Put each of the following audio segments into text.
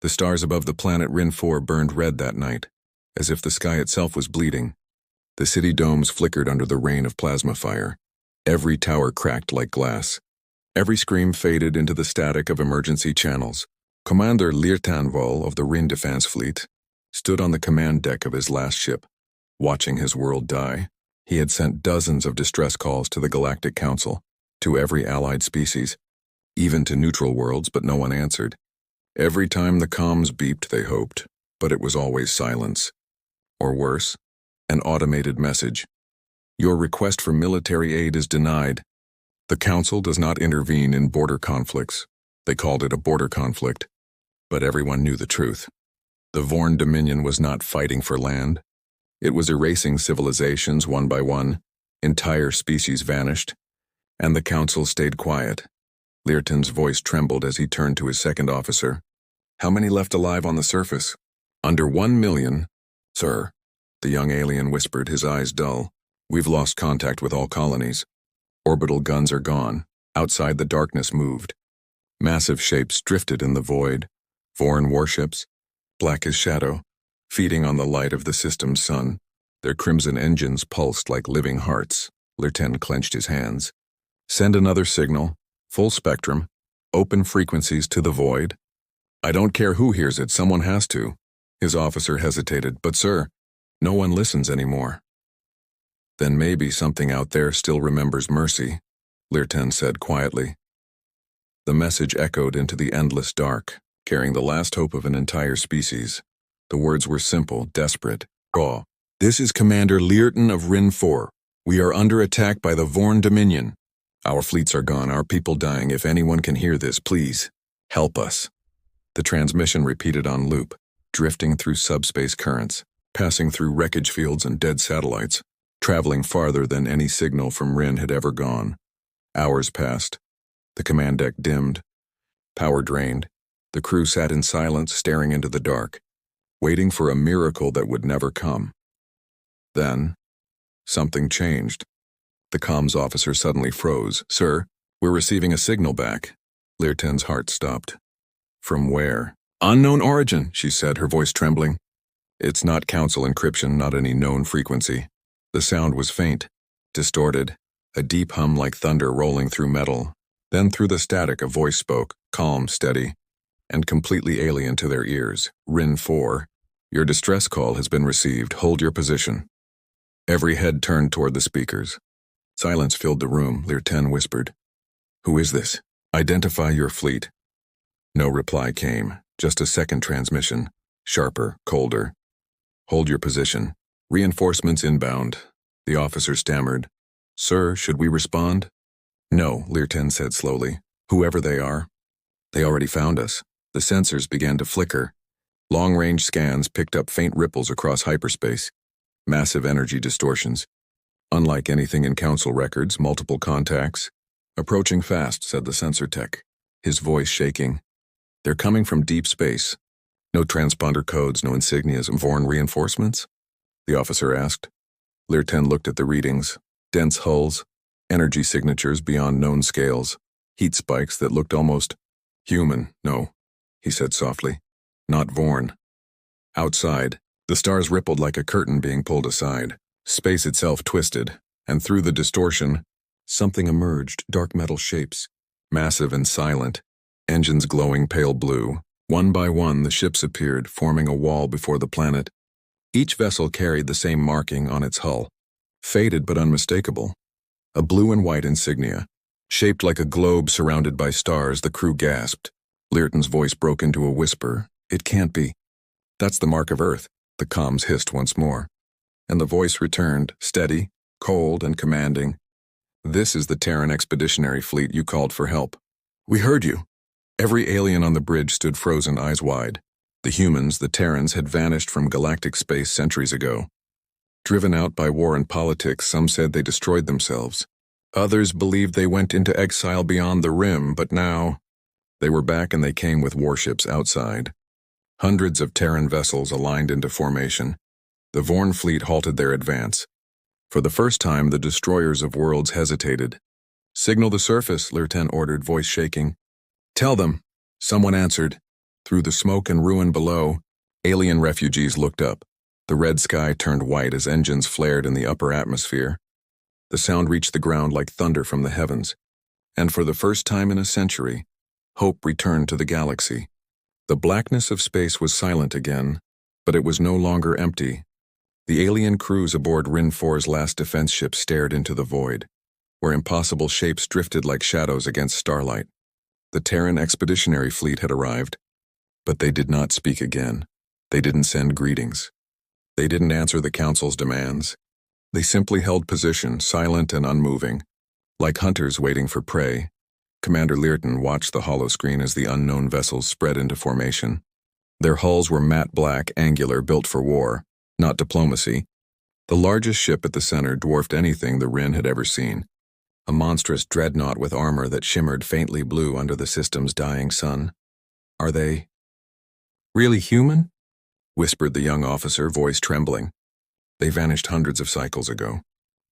The stars above the planet Rin 4 burned red that night, as if the sky itself was bleeding. The city domes flickered under the rain of plasma fire. Every tower cracked like glass. Every scream faded into the static of emergency channels. Commander Leertanval of the Rin Defense Fleet stood on the command deck of his last ship, watching his world die. He had sent dozens of distress calls to the Galactic Council, to every allied species, even to neutral worlds, but no one answered. Every time the comms beeped, they hoped, but it was always silence. Or worse, an automated message. Your request for military aid is denied. The Council does not intervene in border conflicts. They called it a border conflict, but everyone knew the truth. The Vorn Dominion was not fighting for land. It was erasing civilizations one by one. Entire species vanished, and the Council stayed quiet. Leertan's voice trembled as he turned to his second officer. How many left alive on the surface? Under 1 million, sir, the young alien whispered, his eyes dull. We've lost contact with all colonies. Orbital guns are gone. Outside, the darkness moved. Massive shapes drifted in the void. Foreign warships, black as shadow, feeding on the light of the system's sun. Their crimson engines pulsed like living hearts. Leertan clenched his hands. Send another signal, full spectrum, open frequencies to the void. I don't care who hears it, someone has to. His officer hesitated, but sir, no one listens anymore. Then maybe something out there still remembers mercy, Leertan said quietly. The message echoed into the endless dark, carrying the last hope of an entire species. The words were simple, desperate, raw. This is Commander Leertan of Rin 4. We are under attack by the Vorn Dominion. Our fleets are gone, our people dying. If anyone can hear this, please, help us. The transmission repeated on loop, drifting through subspace currents, passing through wreckage fields and dead satellites, traveling farther than any signal from Rin had ever gone. Hours passed. The command deck dimmed. Power drained. The crew sat in silence, staring into the dark, waiting for a miracle that would never come. Then, something changed. The comms officer suddenly froze. Sir, we're receiving a signal back. Leertan's heart stopped. From where? Unknown origin, she said, her voice trembling. It's not Council encryption, not any known frequency. The sound was faint, distorted, a deep hum like thunder rolling through metal. Then through the static a voice spoke, calm, steady, and completely alien to their ears. Rin 4, your distress call has been received. Hold your position. Every head turned toward the speakers. Silence filled the room. Leertan whispered, Who is this? Identify your fleet. No reply came, just a second transmission, sharper, colder. Hold your position. Reinforcements inbound. The officer stammered. Sir, should we respond? No, Leertan said slowly. Whoever they are. They already found us. The sensors began to flicker. Long-range scans picked up faint ripples across hyperspace. Massive energy distortions. Unlike anything in Council records, multiple contacts. Approaching fast, said the sensor tech, his voice shaking. They're coming from deep space. No transponder codes, no insignias, Vorn reinforcements? The officer asked. Leertan looked at the readings. Dense hulls, energy signatures beyond known scales, heat spikes that looked almost human. No, he said softly. Not Vorn. Outside, the stars rippled like a curtain being pulled aside. Space itself twisted, and through the distortion, something emerged, dark metal shapes, massive and silent, engines glowing pale blue. One by one, the ships appeared, forming a wall before the planet. Each vessel carried the same marking on its hull, faded but unmistakable. A blue and white insignia, shaped like a globe surrounded by stars. The crew gasped. Leertan's voice broke into a whisper. It can't be. That's the mark of Earth, the comms hissed once more. And the voice returned, steady, cold, and commanding. This is the Terran Expeditionary Fleet. You called for help. We heard you. Every alien on the bridge stood frozen, eyes wide. The humans, the Terrans, had vanished from galactic space centuries ago. Driven out by war and politics, some said they destroyed themselves. Others believed they went into exile beyond the rim, but now they were back, and they came with warships outside. Hundreds of Terran vessels aligned into formation. The Vorn fleet halted their advance. For the first time, the destroyers of worlds hesitated. Signal the surface, Leertan ordered, voice shaking. Tell them. Someone answered. Through the smoke and ruin below, alien refugees looked up. The red sky turned white as engines flared in the upper atmosphere. The sound reached the ground like thunder from the heavens. And for the first time in a century, hope returned to the galaxy. The blackness of space was silent again, but it was no longer empty. The alien crews aboard Rin 4's last defense ship stared into the void, where impossible shapes drifted like shadows against starlight. The Terran expeditionary fleet had arrived, but they did not speak again. They didn't send greetings. They didn't answer the Council's demands. They simply held position, silent and unmoving, like hunters waiting for prey. Commander Learton watched the holoscreen as the unknown vessels spread into formation. Their hulls were matte black, angular, built for war, not diplomacy. The largest ship at the center dwarfed anything the Rin had ever seen. A monstrous dreadnought with armor that shimmered faintly blue under the system's dying sun. "Are they really human?" whispered the young officer, voice trembling. "They vanished hundreds of cycles ago.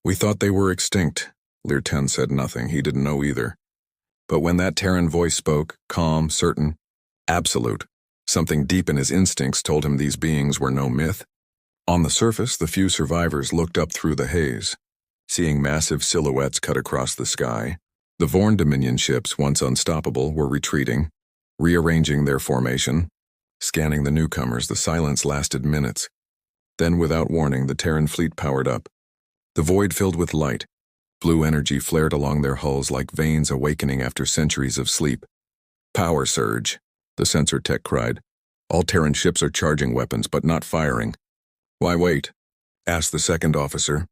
We thought they were extinct." Learton said nothing. He didn't know either. But when that Terran voice spoke, calm, certain, absolute, something deep in his instincts told him these beings were no myth. On the surface, the few survivors looked up through the haze, seeing massive silhouettes cut across the sky. The Vorn Dominion ships, once unstoppable, were retreating, rearranging their formation. Scanning the newcomers, the silence lasted minutes. Then, without warning, the Terran fleet powered up. The void filled with light. Blue energy flared along their hulls like veins awakening after centuries of sleep. "Power surge," the sensor tech cried. "All Terran ships are charging weapons, but not firing." "Why wait?" asked the second officer.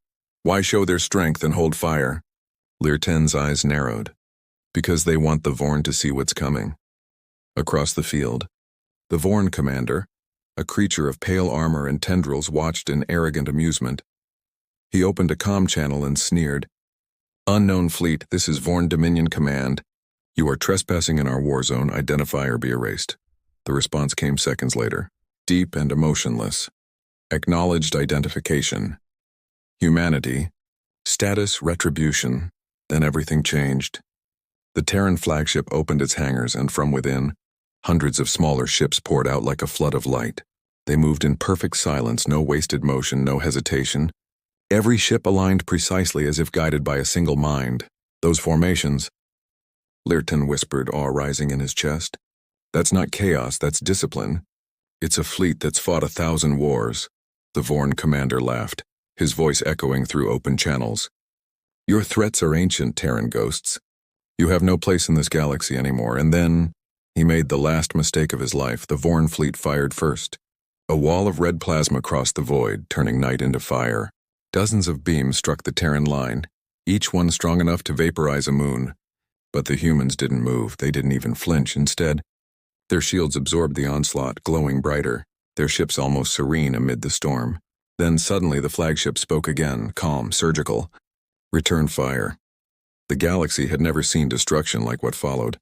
"Why show their strength and hold fire?" Learton's eyes narrowed. "Because they want the Vorn to see what's coming." Across the field, the Vorn commander, a creature of pale armor and tendrils, watched in arrogant amusement. He opened a comm channel and sneered. "Unknown fleet, this is Vorn Dominion Command. You are trespassing in our war zone. Identify or be erased." The response came seconds later, deep and emotionless. Acknowledged identification. Humanity. Status retribution. Then everything changed. The Terran flagship opened its hangars, and from within, hundreds of smaller ships poured out like a flood of light. They moved in perfect silence, no wasted motion, no hesitation. Every ship aligned precisely as if guided by a single mind. "Those formations," Learton whispered, awe rising in his chest. "That's not chaos, that's discipline. It's a fleet that's fought 1,000 wars." The Vorn commander laughed, his voice echoing through open channels. "Your threats are ancient, Terran ghosts. You have no place in this galaxy anymore." And then he made the last mistake of his life. The Vorn fleet fired first. A wall of red plasma crossed the void, turning night into fire. Dozens of beams struck the Terran line, each one strong enough to vaporize a moon. But the humans didn't move. They didn't even flinch. Instead, their shields absorbed the onslaught, glowing brighter, their ships almost serene amid the storm. Then suddenly the flagship spoke again, calm, surgical. "Return fire." The galaxy had never seen destruction like what followed.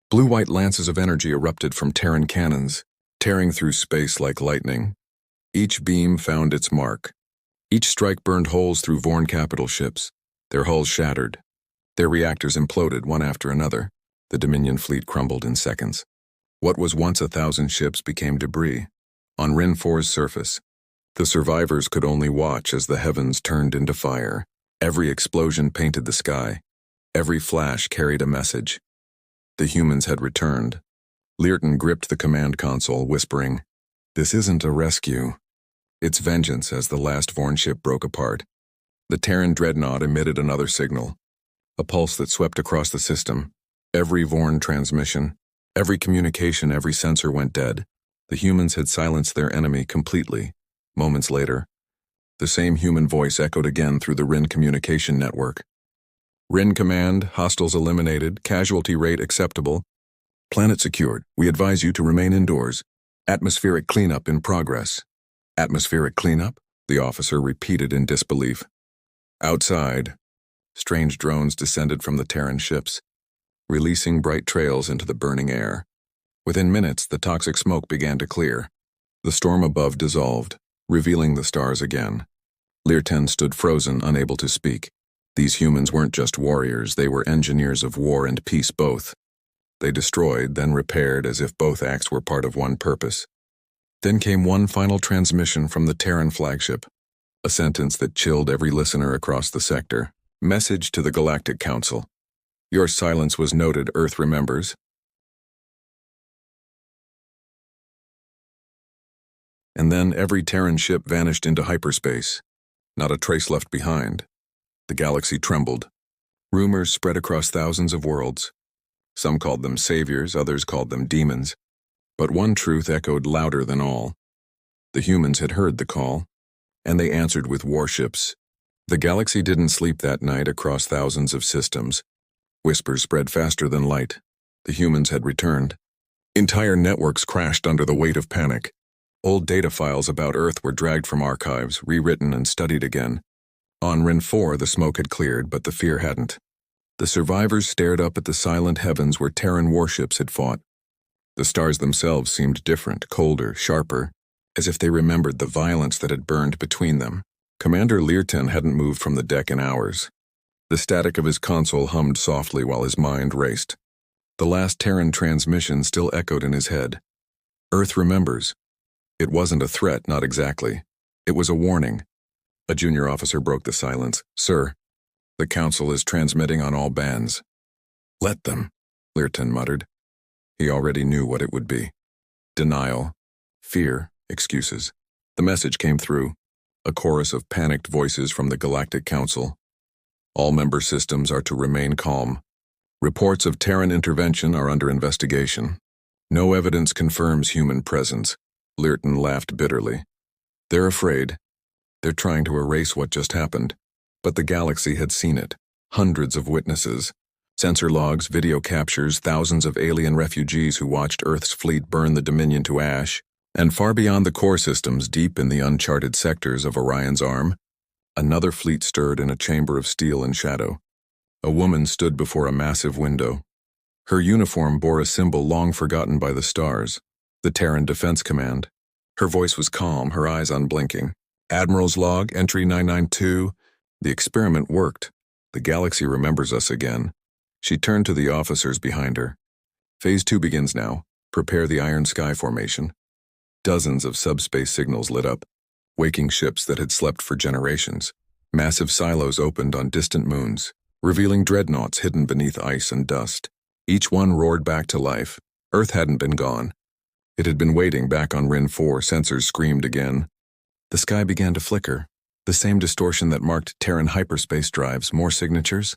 Blue-white lances of energy erupted from Terran cannons, tearing through space like lightning. Each beam found its mark. Each strike burned holes through Vorn capital ships. Their hulls shattered. Their reactors imploded one after another. The Dominion fleet crumbled in seconds. What was once 1,000 ships became debris. On Rin 4's surface, the survivors could only watch as the heavens turned into fire. Every explosion painted the sky. Every flash carried a message. The humans had returned. Learton gripped the command console, whispering, "This isn't a rescue. It's vengeance." As the last Vorn ship broke apart, the Terran dreadnought emitted another signal, a pulse that swept across the system. Every Vorn transmission, every communication, every sensor went dead. The humans had silenced their enemy completely. Moments later, the same human voice echoed again through the Rin communication network. "Rin Command, hostiles eliminated, casualty rate acceptable. Planet secured. We advise you to remain indoors. Atmospheric cleanup in progress." "Atmospheric cleanup?" the officer repeated in disbelief. Outside, strange drones descended from the Terran ships, releasing bright trails into the burning air. Within minutes, the toxic smoke began to clear. The storm above dissolved, revealing the stars again. Learton stood frozen, unable to speak. These humans weren't just warriors, they were engineers of war and peace both. They destroyed, then repaired as if both acts were part of one purpose. Then came one final transmission from the Terran flagship, a sentence that chilled every listener across the sector. Message to the Galactic Council. Your silence was noted, Earth remembers. And then every Terran ship vanished into hyperspace. Not a trace left behind. The galaxy trembled. Rumors spread across thousands of worlds. Some called them saviors, others called them demons. But one truth echoed louder than all. The humans had heard the call, and they answered with warships. The galaxy didn't sleep that night across thousands of systems. Whispers spread faster than light. The humans had returned. Entire networks crashed under the weight of panic. Old data files about Earth were dragged from archives, rewritten and studied again. On Rin 4, the smoke had cleared, but the fear hadn't. The survivors stared up at the silent heavens where Terran warships had fought. The stars themselves seemed different, colder, sharper, as if they remembered the violence that had burned between them. Commander Learton hadn't moved from the deck in hours. The static of his console hummed softly while his mind raced. The last Terran transmission still echoed in his head. Earth remembers. It wasn't a threat, not exactly. It was a warning. A junior officer broke the silence. Sir, the Council is transmitting on all bands. Let them, Learton muttered. He already knew what it would be. Denial, fear, excuses. The message came through, a chorus of panicked voices from the Galactic Council. All member systems are to remain calm. Reports of Terran intervention are under investigation. No evidence confirms human presence. Learton laughed bitterly. They're afraid. They're trying to erase what just happened. But the galaxy had seen it. Hundreds of witnesses. Sensor logs, video captures, thousands of alien refugees who watched Earth's fleet burn the Dominion to ash. And far beyond the core systems, deep in the uncharted sectors of Orion's arm, another fleet stirred in a chamber of steel and shadow. A woman stood before a massive window. Her uniform bore a symbol long forgotten by the stars. The Terran Defense Command. Her voice was calm, her eyes unblinking. Admiral's log, entry 992. The experiment worked. The galaxy remembers us again. She turned to the officers behind her. Phase 2 begins now. Prepare the Iron Sky formation. Dozens of subspace signals lit up, waking ships that had slept for generations. Massive silos opened on distant moons, revealing dreadnoughts hidden beneath ice and dust. Each one roared back to life. Earth hadn't been gone. It had been waiting back on Rin 4. Sensors screamed again. The sky began to flicker. The same distortion that marked Terran hyperspace drives. More signatures?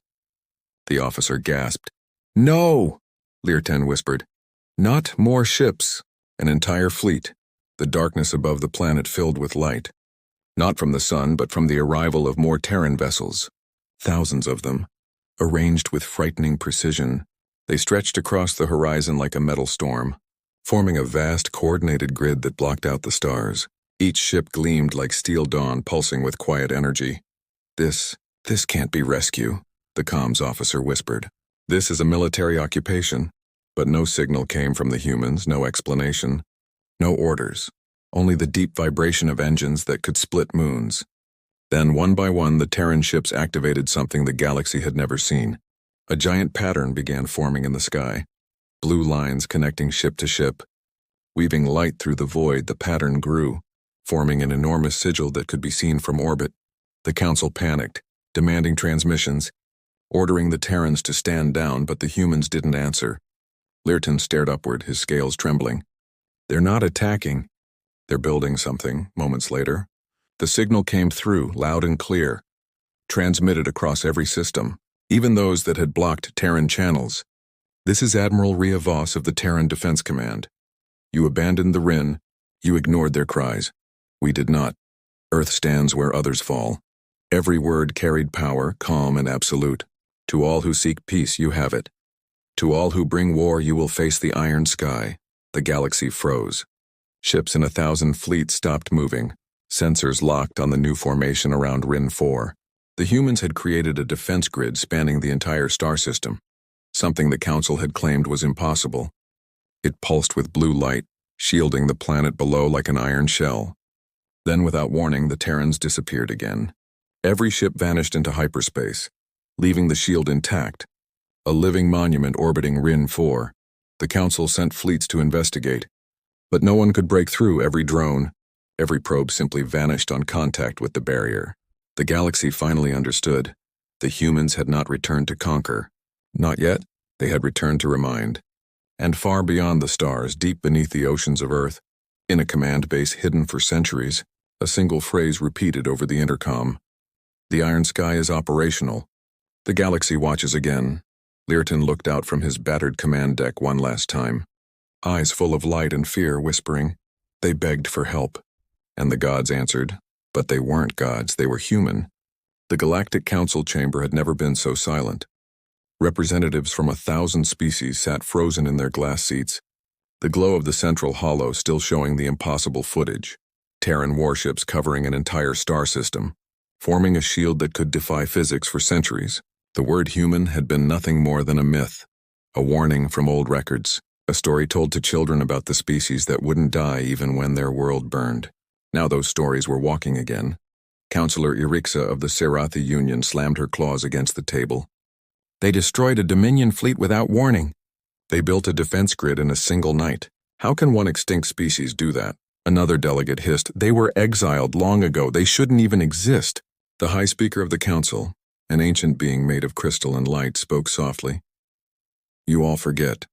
The officer gasped. No! Learton whispered. Not more ships. An entire fleet. The darkness above the planet filled with light. Not from the sun, but from the arrival of more Terran vessels. Thousands of them. Arranged with frightening precision, they stretched across the horizon like a metal storm, forming a vast, coordinated grid that blocked out the stars. Each ship gleamed like steel dawn, pulsing with quiet energy. This can't be rescue, the comms officer whispered. This is a military occupation. But no signal came from the humans, no explanation. No orders. Only the deep vibration of engines that could split moons. Then, one by one, the Terran ships activated something the galaxy had never seen. A giant pattern began forming in the sky. Blue lines connecting ship to ship. Weaving light through the void, the pattern grew, forming an enormous sigil that could be seen from orbit. The Council panicked, demanding transmissions, ordering the Terrans to stand down, but the humans didn't answer. Learton stared upward, his scales trembling. They're not attacking. They're building something, moments later. The signal came through, loud and clear, transmitted across every system, even those that had blocked Terran channels. This is Admiral Rhea Voss of the Terran Defense Command. You abandoned the Rin. You ignored their cries. We did not. Earth stands where others fall. Every word carried power, calm and absolute. To all who seek peace, you have it. To all who bring war, you will face the iron sky. The galaxy froze. Ships in 1,000 fleets stopped moving. Sensors locked on the new formation around Rin 4. The humans had created a defense grid spanning the entire star system, something the Council had claimed was impossible. It pulsed with blue light, shielding the planet below like an iron shell. Then, without warning, the Terrans disappeared again. Every ship vanished into hyperspace, leaving the shield intact, a living monument orbiting Rin 4. The Council sent fleets to investigate, but no one could break through every drone. Every probe simply vanished on contact with the barrier. The galaxy finally understood. The humans had not returned to conquer. Not yet, they had returned to remind. And far beyond the stars, deep beneath the oceans of Earth, in a command base hidden for centuries, a single phrase repeated over the intercom. The iron sky is operational. The galaxy watches again. Learton looked out from his battered command deck one last time, eyes full of light and fear, whispering. They begged for help. And the gods answered, but they weren't gods, they were human. The Galactic Council chamber had never been so silent. Representatives from 1,000 species sat frozen in their glass seats, the glow of the central hollow still showing the impossible footage. Terran warships covering an entire star system, forming a shield that could defy physics for centuries. The word human had been nothing more than a myth, a warning from old records, a story told to children about the species that wouldn't die even when their world burned. Now those stories were walking again. Counselor Irixa of the Serathi Union slammed her claws against the table. They destroyed a Dominion fleet without warning. They built a defense grid in a single night. How can one extinct species do that? Another delegate hissed. They were exiled long ago. They shouldn't even exist. The High Speaker of the Council, an ancient being made of crystal and light, spoke softly. You all forget.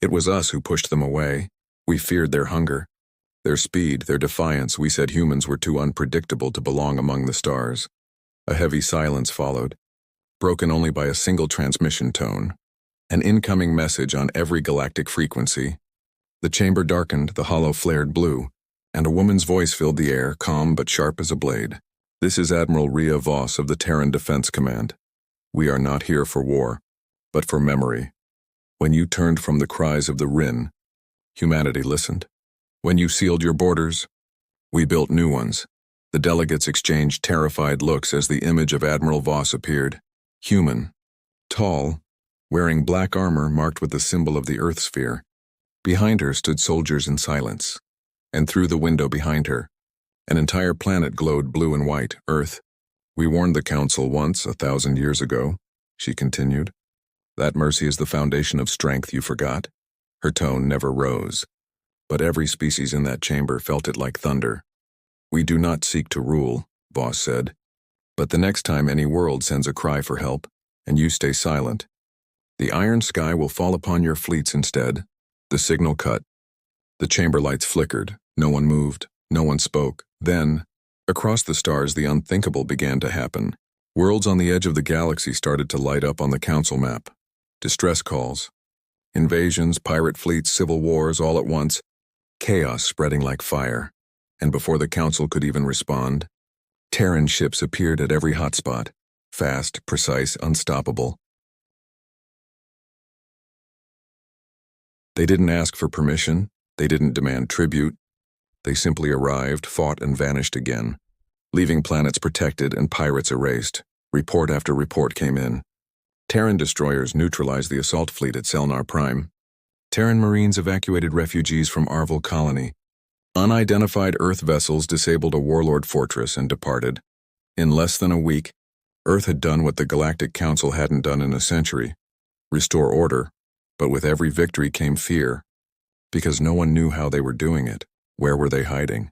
It was us who pushed them away. We feared their hunger, their speed, their defiance. We said humans were too unpredictable to belong among the stars. A heavy silence followed, broken only by a single transmission tone, an incoming message on every galactic frequency. The chamber darkened, the hollow flared blue, and a woman's voice filled the air, calm but sharp as a blade. This is Admiral Rhea Voss of the Terran Defense Command. We are not here for war, but for memory. When you turned from the cries of the Rin, humanity listened. When you sealed your borders, we built new ones. The delegates exchanged terrified looks as the image of Admiral Voss appeared. Human, tall, wearing black armor marked with the symbol of the Earth sphere. Behind her stood soldiers in silence, and through the window behind her, an entire planet glowed blue and white, Earth. We warned the Council once, 1,000 years ago, she continued. That mercy is the foundation of strength, you forgot. Her tone never rose, but every species in that chamber felt it like thunder. We do not seek to rule, Voss said, but the next time any world sends a cry for help, and you stay silent, the iron sky will fall upon your fleets instead. The signal cut. The chamber lights flickered. No one moved. No one spoke. Then, across the stars, the unthinkable began to happen. Worlds on the edge of the galaxy started to light up on the Council map. Distress calls. Invasions, pirate fleets, civil wars, all at once. Chaos spreading like fire. And before the Council could even respond, Terran ships appeared at every hotspot. Fast, precise, unstoppable. They didn't ask for permission. They didn't demand tribute. They simply arrived, fought, and vanished again, leaving planets protected and pirates erased. Report after report came in. Terran destroyers neutralized the assault fleet at Selnar Prime. Terran Marines evacuated refugees from Arvel Colony. Unidentified Earth vessels disabled a warlord fortress and departed. In less than a week, Earth had done what the Galactic Council hadn't done in a century: restore order. But with every victory came fear, because no one knew how they were doing it. Where were they hiding?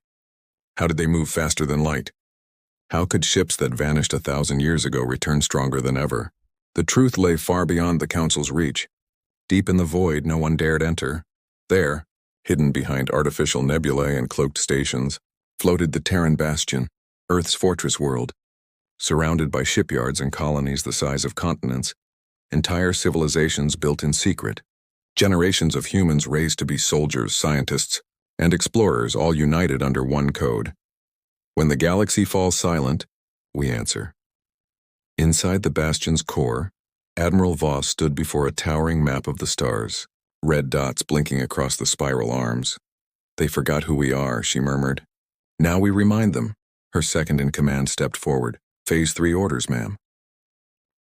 How did they move faster than light? How could ships that vanished 1,000 years ago return stronger than ever? The truth lay far beyond the Council's reach. Deep in the void no one dared enter. There, hidden behind artificial nebulae and cloaked stations, floated the Terran Bastion, Earth's fortress world. Surrounded by shipyards and colonies the size of continents, entire civilizations built in secret, generations of humans raised to be soldiers, scientists, and explorers, all united under one code. When the galaxy falls silent, we answer. Inside the Bastion's core, Admiral Voss stood before a towering map of the stars, red dots blinking across the spiral arms. They forgot who we are, she murmured. Now we remind them. Her second-in-command stepped forward. Phase 3 orders, ma'am.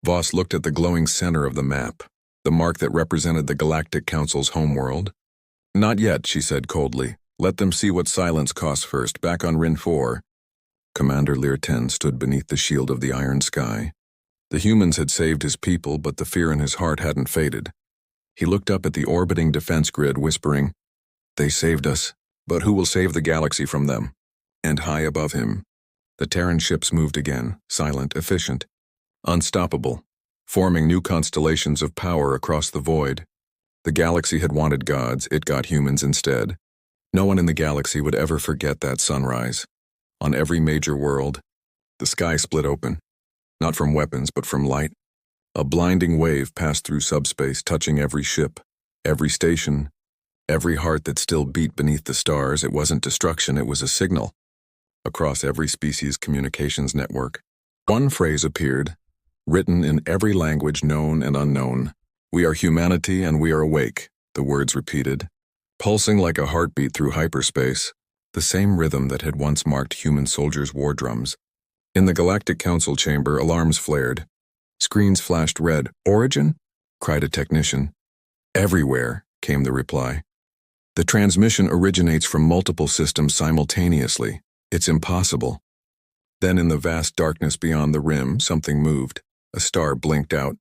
Voss looked at the glowing center of the map, the mark that represented the Galactic Council's homeworld. Not yet, she said coldly. Let them see what silence costs first, back on Rin 4. Commander Learten stood beneath the shield of the iron sky. The humans had saved his people, but the fear in his heart hadn't faded. He looked up at the orbiting defense grid, whispering, "They saved us, but who will save the galaxy from them?" And high above him, the Terran ships moved again, silent, efficient, unstoppable, forming new constellations of power across the void. The galaxy had wanted gods, it got humans instead. No one in the galaxy would ever forget that sunrise. On every major world, the sky split open, not from weapons but from light. A blinding wave passed through subspace, touching every ship, every station, every heart that still beat beneath the stars. It wasn't destruction, it was a signal. Across every species' communications network, one phrase appeared, written in every language known and unknown. "We are humanity and we are awake," the words repeated, pulsing like a heartbeat through hyperspace, the same rhythm that had once marked human soldiers' war drums. In the Galactic Council chamber, alarms flared. Screens flashed red. "Origin?" cried a technician. "Everywhere," came the reply. "The transmission originates from multiple systems simultaneously. It's impossible." Then in the vast darkness beyond the rim, something moved. A star blinked out.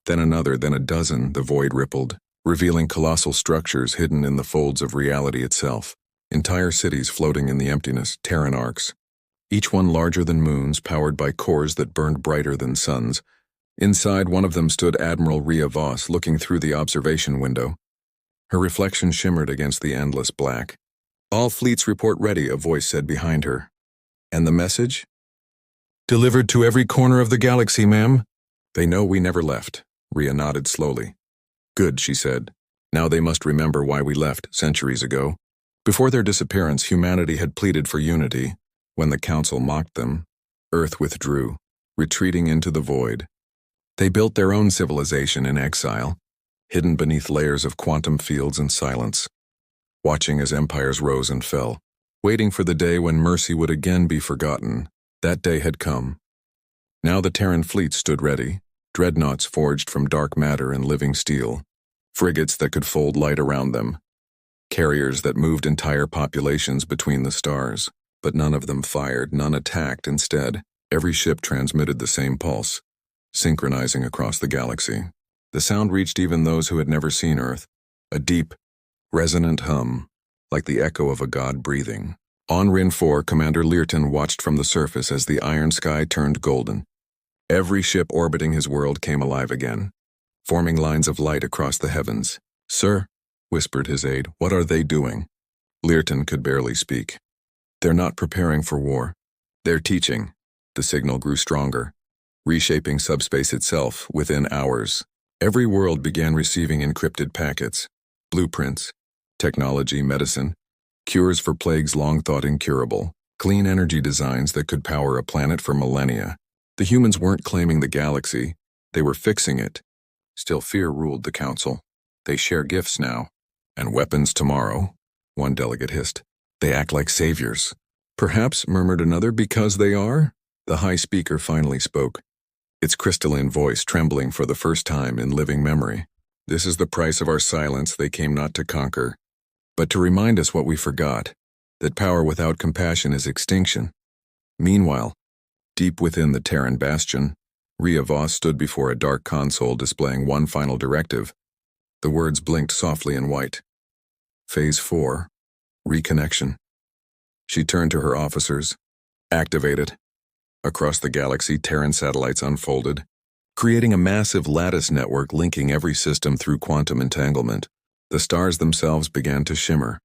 Then another, then a dozen. The void rippled, revealing colossal structures hidden in the folds of reality itself. Entire cities floating in the emptiness, Terran arcs. Each one larger than moons, powered by cores that burned brighter than suns. Inside one of them stood Admiral Rhea Voss, looking through the observation window. Her reflection shimmered against the endless black. "All fleets report ready," a voice said behind her. "And the message?" "Delivered to every corner of the galaxy, ma'am." "They know we never left." Rhea nodded slowly. "Good," she said. "Now they must remember why we left centuries ago." Before their disappearance, humanity had pleaded for unity. When the Council mocked them, Earth withdrew, retreating into the void. They built their own civilization in exile, hidden beneath layers of quantum fields and silence, watching as empires rose and fell, waiting for the day when mercy would again be forgotten. That day had come. Now the Terran fleet stood ready, dreadnoughts forged from dark matter and living steel, frigates that could fold light around them, carriers that moved entire populations between the stars. But none of them fired, none attacked. Instead, every ship transmitted the same pulse, synchronizing across the galaxy. The sound reached even those who had never seen Earth, a deep, resonant hum, like the echo of a god breathing. On Rin 4, Commander Learton watched from the surface as the iron sky turned golden. Every ship orbiting his world came alive again, forming lines of light across the heavens. "Sir," whispered his aide, "what are they doing?" Learton could barely speak. "They're not preparing for war. They're teaching." The signal grew stronger, reshaping subspace itself within hours. Every world began receiving encrypted packets, blueprints, technology, medicine, cures for plagues long thought incurable, clean energy designs that could power a planet for millennia. The humans weren't claiming the galaxy, they were fixing it. Still, fear ruled the Council. "They share gifts now, and weapons tomorrow," one delegate hissed. "They act like saviors." "Perhaps," murmured another, "because they are?" The high speaker finally spoke, its crystalline voice trembling for the first time in living memory. "This is the price of our silence. They came not to conquer, but to remind us what we forgot, that power without compassion is extinction." Meanwhile, deep within the Terran bastion, Rhea Voss stood before a dark console displaying one final directive. The words blinked softly in white. Phase 4. Reconnection. She turned to her officers. "Activate it." Across the galaxy, Terran satellites unfolded, creating a massive lattice network linking every system through quantum entanglement. The stars themselves began to shimmer,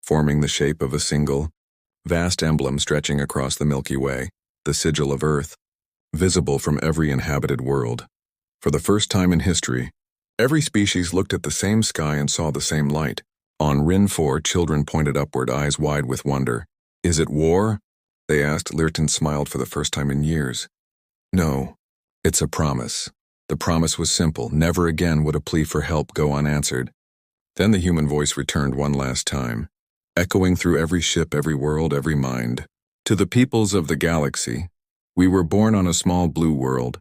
forming the shape of a single, vast emblem stretching across the Milky Way, the sigil of Earth, visible from every inhabited world. For the first time in history, every species looked at the same sky and saw the same light. On Rin 4, children pointed upward, eyes wide with wonder. "Is it war?" they asked. Learton smiled for the first time in years. "No, it's a promise." The promise was simple. Never again would a plea for help go unanswered. Then the human voice returned one last time, echoing through every ship, every world, every mind. "To the peoples of the galaxy, we were born on a small blue world,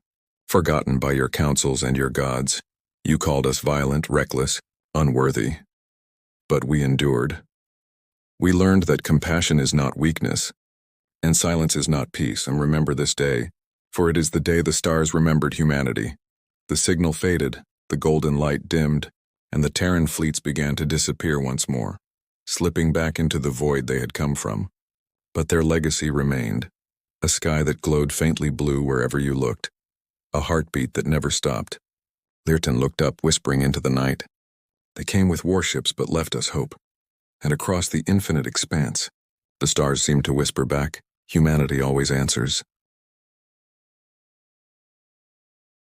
forgotten by your councils and your gods. You called us violent, reckless, unworthy. But we endured. We learned that compassion is not weakness, and silence is not peace, and remember this day, for it is the day the stars remembered humanity." The signal faded, the golden light dimmed, and the Terran fleets began to disappear once more, slipping back into the void they had come from. But their legacy remained, a sky that glowed faintly blue wherever you looked, a heartbeat that never stopped. Lyrton looked up, whispering into the night. They came with warships but left us hope. And across the infinite expanse, the stars seemed to whisper back, humanity always answers.